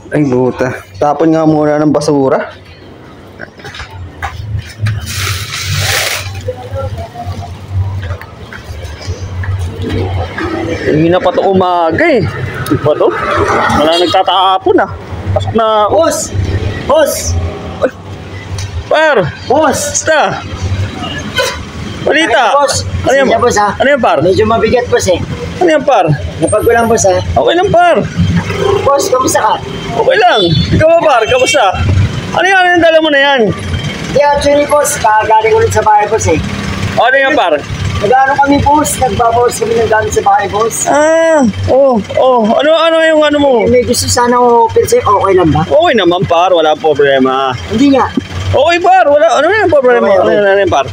Ay, buta. Tapon nga muna ng basura. Hindi na pa ito umaga eh. Hindi pa ito? Wala nagtatapon ah. Pasok na. Boss! Boss! Ay, par! Boss! Basta! Balita! Boss! Ano yan? Boss ha? Ano yan par? Medyo mabigat boss eh. Ano yan par? Napag ko lang boss ha. Okay lang par. Boss, kamusta ka? Okay lang. Ikaw ba par? Kamusta? Ano yan? Ano yung dala mo na yan? Di actually boss, kagaling ulit sa bahay boss eh. Ano yan par? Nag-ano kami boss, nagbabawas kami ng gamit sa bahay boss. Ano yung ano mo? May gusto sana ko pero sa'yo, okay lang ba? Okay naman par, wala problema. Hindi nga. Okay par, wala. Ano yung problema? Okay. Ano yung par?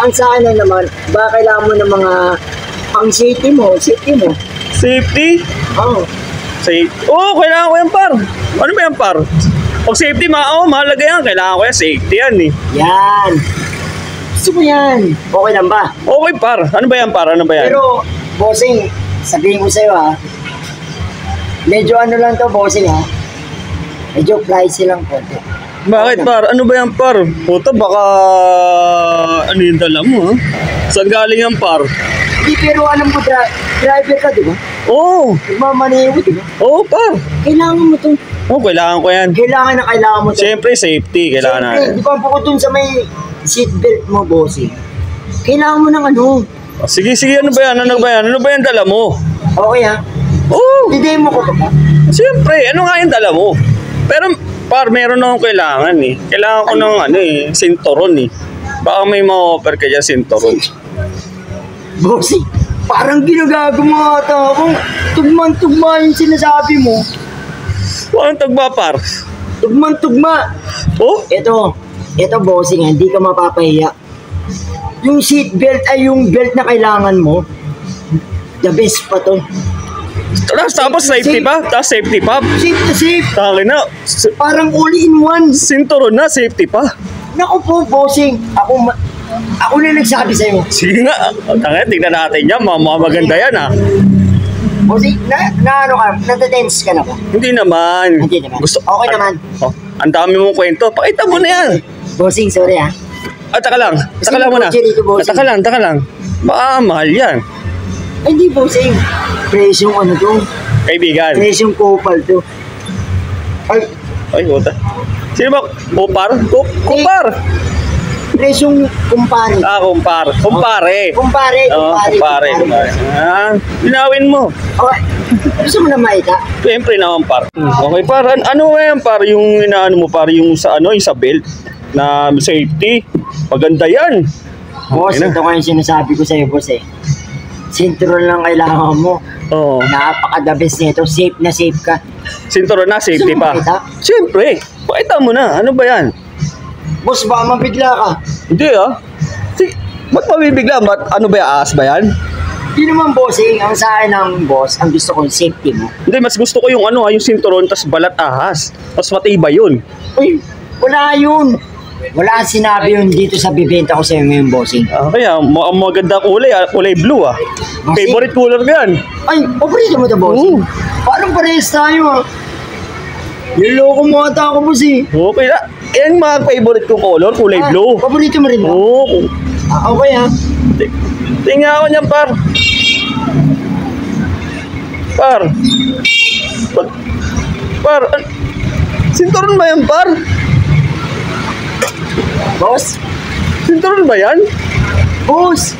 Ang sa akin na naman, ba kailangan mo ng mga pang safety mo, Safety? Oo. Kailangan ko yan par. Ano ba yan par? Pag safety, mahalaga yan. Kailangan ko yan, safety yan eh. Yan. Gusto ko yan. Okay lang ba? Okay par, ano ba yan par? Ano ba yan? Pero, bossing, sabihin ko sa'yo ha, medyo ano lang to bossing ha, medyo pricey lang po. Bakit par? Ano ba yan par? Puta baka ano yung dala mo ha? Saan galing yan par? Hindi, pero alam mo, driver ka, di ba? Oo. Nagmamaneho, di ba? Oo par. Kailangan mo to. Kailangan ko yan. Kailangan mo to. Siyempre safety, kailangan natin. Di ba bukod dun sa may seatbelt mo, bossing, kailangan mo ng ano. Sige, ano ba yan? Ano ba yan dala mo? Okay ha? Oo. Didemo ko ba? Siyempre, ano nga yung dala mo? Pero par, meron akong kailangan eh. Kailangan ko ng sinturon eh. Baka may ma-offer ka dyan sinturon. Bossing, parang ginagago mo ata ako. Tugman-tugma yung sinasabi mo. Anong tagba par? Tugman-tugma. Oh? Ito bossing, hindi ka mapapahiya. Yung seatbelt ay yung belt na kailangan mo. The best pa to. Tapos safety pa? Tapos safety pa? Safe to safe. Taki na. Parang all in one. Sinturon na, safety pa. Naku po, bossing. Ako na nagsabi sa'yo. Sige nga. Tingnan natin yan. Maganda yan ah. Bossing, ano ka? Natatense ka na ba? Hindi naman. Hindi naman. Okay naman. Ang dami mong kwento. Pakita mo na yan. Bossing, sorry ha. Taka lang muna. Taka lang. Baka mahal yan. Ay, hindi bossing. Presyong ano to? Kaibigan. Presyong kupal to. Ay, puta. Sino ba? Kupar? Kupar! Presyong kumpare. Kumpare. Kumpare. Binawin mo. Okay. Gusto mo na maita? Siyempre naman par. Okay par, ano yan par? Yung inaano mo par, yung sa yung sa belt na safety. Maganda yan. Boss, ito nga yung sinasabi ko sa'yo boss eh. Sinturon lang kailangan mo. Oo. Napaka-the best nito. Safe na safe ka. Sinturon na, safety pa. Siyempre. Pakita mo na. Ano ba yan? Boss, baka mabigla ka. Hindi ah. Ba't mabibigla? Ano ba yan? Aas ba yan? Hindi naman bossing. Ang sa akin ng boss, ang gusto ko yung safety mo. Hindi, mas gusto ko yung yung sinturon tas balat ahas. Mas matibay yun. Uy, wala yun. Wala sinabi yun dito sa bibenta ko sa'yo ngayon bossing. Kaya, maganda kulay. Kulay blue ah. Bossing. Favorite color ko yan. Ay, paborito mo ito bossing. Parang parehas tayo ah. Niloko mo ata ako bossing. Okay na. Yan mga favorite kong color, kulay blue. Paborito mo rin ba? Oo. Okay ha. Tingnan ako niyan, par. Par. Sinturon ba yan, par? Boss? Sinturon ba yan? Boss!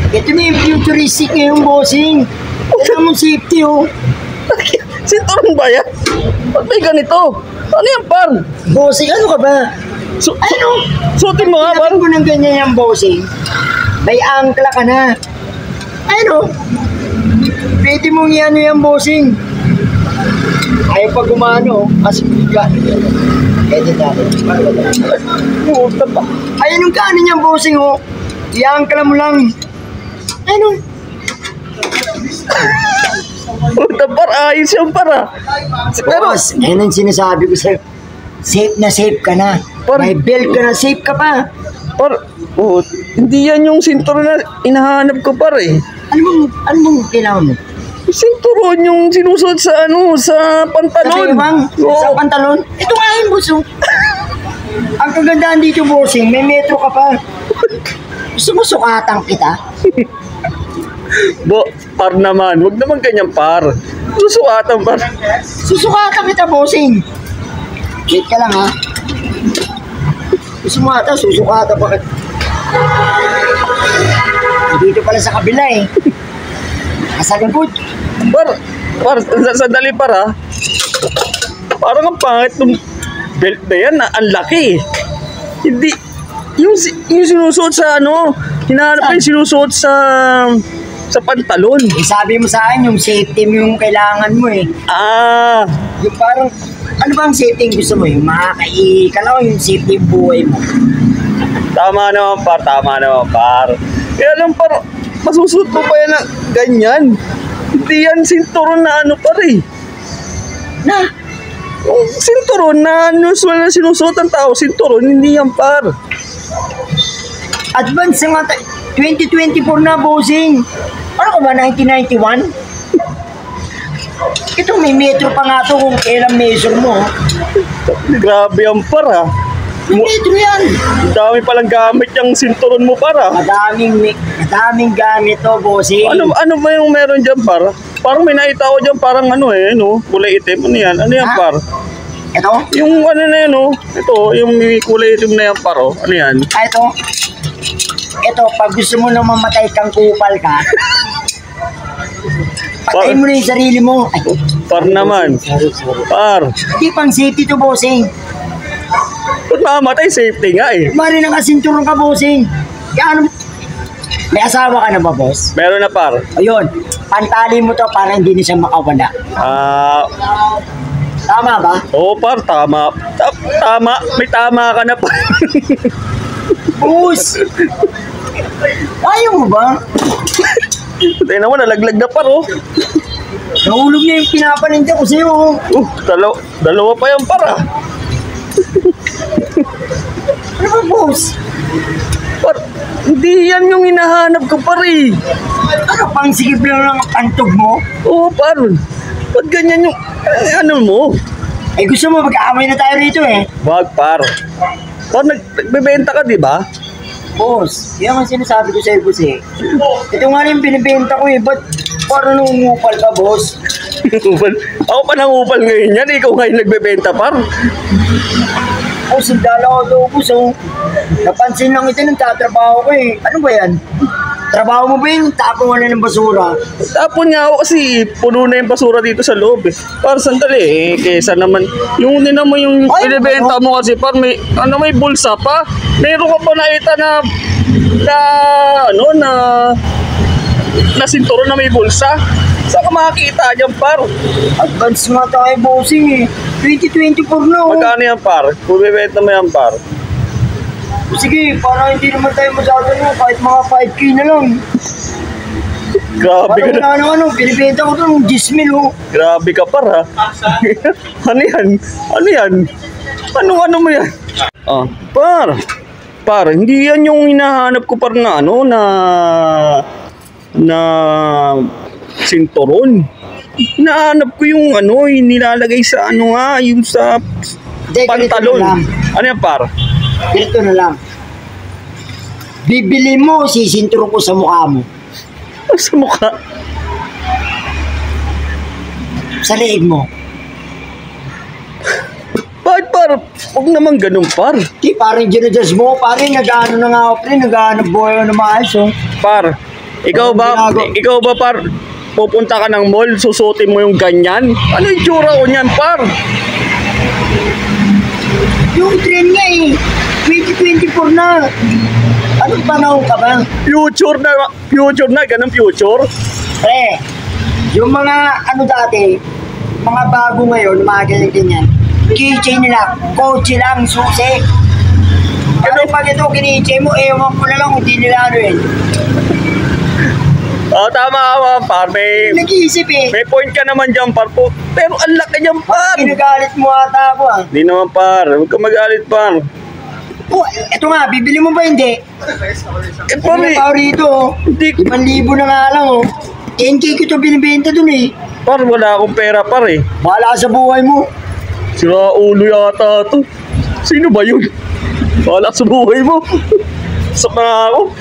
Ito na yung futuristic ngayon, bossing. Kailangan mong safety, oh. Sinturon ba yan? Ba't may ganito? Ano yan, par? Bossing, ano ka ba? Suotin mo nga, par. Pinapin ko ng ganyan yung bossing. May angkla ka na. Pwede mong yan yung bossing. Ayaw pa gumano, kasi bigla. Pwede natin. Ayan yung kanin niyang bossing, oh. I-angkla mo lang. Puta, par, ayos yan, par ah. Pero, Boss, yan ang sinasabi ko sa'yo. Safe na safe ka na. May belt ka na, safe ka pa. par, hindi yan yung sinturon na hinahanap ko, par eh. Ano mong kailangan mo? Sinturon yung sinusuot sa ano, sa Sa pantalon. bang, Oo. sa pantalon. Ito nga yung buso. Ang kagandaan dito, bossing, may metro ka pa. Gusto mo sukatan kita? Par naman. Huwag naman ganyan, par. Susuatan, par. Susukatan kita, bossing. Wait ka lang, ha? Gusto mo ata, susukatan pa kita. Dito pala sa kabila, eh. Nasa likod. Par, sandali par ha. Parang ang pangit ng belt na yan, ang laki. Hindi, yung sinusuot sa ano, hinahanap ko yung sinusuot sa pantalon. Eh, sabi mo sa akin, yung safety mo yung kailangan mo, eh. Ah, Yung parang, ano ba ang safety yung gusto mo? Yung makakaikalaw, yung safety yung buhay mo. tama naman par. Kaya lang par, masusuot mo pa yan na ganyan. Hindi yan sinturon na ano par eh. Na, Yung sinturon na usual na sinusuot ng tao, sinturon, hindi yan par. advance nga 2024 na, bossing. Ano ka ba, 1991? Ito, may metro pa nga to kung kailan measure mo. Grabe yan par ha. May metro yan. Ang dami palang gamit yung sinturon mo para. Madaming gamit to, bossing. Ano ba yung meron dyan par? Parang may nakita ko dyan parang ano eh, no? Kulay itim. Ano yan? Ano yan Ha? par? Ito? Yung ano na yan, no? Ito, yung may kulay itim na yan par, oh. Ano yan? Ah, ito. Ito, pag gusto mo na mamatay kang kupal ka, patayin mo na yung sarili mo. Ay, Par naman. sorry. Par. Hindi pang safety to, bossing. Ba't mamamatay? Safety nga eh. Mari nang asinturon ka, bossing. Kaya ano, may asawa ka na ba, boss? Meron na par. Ayun, pantali mo to para hindi na siya makawala. Ah, Tama ba? oo par, tama. Tama. May tama ka na par. Boss! Ayaw mo ba? Tingnan mo, nalaglag na par, oh. Nahulog na yung pinapaninda ko sa'yo. Dalawa pa yan par, ah. Ano ba, boss? Par, hindi yan yung hinahanap ko par eh. Ano pang sigip lang ng pantog mo? Oo par. Ba't ganyan yung, ano mo? Eh gusto mo mag-aaway na tayo rito eh. Wag par. Par, nagbebenta ka, di ba? Boss, yan ang sinasabi ko sa'yo, boss eh. Ito nga rin yung binibenta ko eh. Ba't parang nangungupal ka, boss? Upal. Ako pa nangupal ngayon yan. Ikaw ngayon nagbebenta par. Boss, sandala ko daw, boss oh. Napansin lang ito ng tatrabaho ko eh. Ano ba yan? Trabaho mo ba yun? Tapon wala ng basura. Tapon nga ako kasi puno na yung basura dito sa loob eh. Par, sandali eh. Kesa naman, yung tinan mo yung Ay, binibenta mo kasi par, may bulsa pa. Meron ka pa nakita na sinturon na may bulsa. Saan ka makakita dyan par? Advance nga tayo, bossing eh. 2024 na oh. Magkano yan par? Kung bibenta mo yan par. Sige, para hindi naman tayo masyado no, kahit mga 5K na lang. Grabe ka Parang na. wala nang ano, binibenta ko ito ng 10,000 oh. Grabe ka par ha. Ano yan? Ano yan? Ano mo yan? Ah, par, hindi yan yung hinahanap ko par na ano na sinturon. Hinahanap ko yung ano, yung nilalagay sa ano nga, yung sa Hindi, ganito pantalon. na lang. Ano yan par? Ganito na lang. Bibili mo, sisinturo ko sa mukha mo. Sa mukha. Sa leeg mo. Bakit par? Huwag naman ganun par. Di, parang ginadjust mo. Parang nag-ano na nga ako, pre. Nag-ano buhay na maayos, oh. Par, ikaw ba par? Pupunta ka ng mall, susutin mo yung ganyan? Ano yung tsura ko niyan par? Yung trend nga eh. 2024 na. Anong panahon ka ba? Future na, ganun future. Pre, yung mga ano dati, mga bago ngayon, mga ganyan-ganyan. Keychain nila, kotse lang, susi. Pero pag ito kini-chain mo, ewan ko na lang kung di nila ano eh. Tama ka par, Nag-iisip eh. may point ka naman dyan par po. Pero ang laki niyan par. Pinagalit mo ata ako ah. Hindi naman par, huwag ka magalit par. Oh, eto nga, bibili mo ba hindi? Par Bibili pa ako rito oh. hindi, 5,000 na nga lang oh. 10K ko ito binibenta dun eh. Par, wala akong pera par eh. Bahala ka sa buhay mo. Sira ulo yata to. Sino ba yun? Wala sa buhay mo. Sak na ako.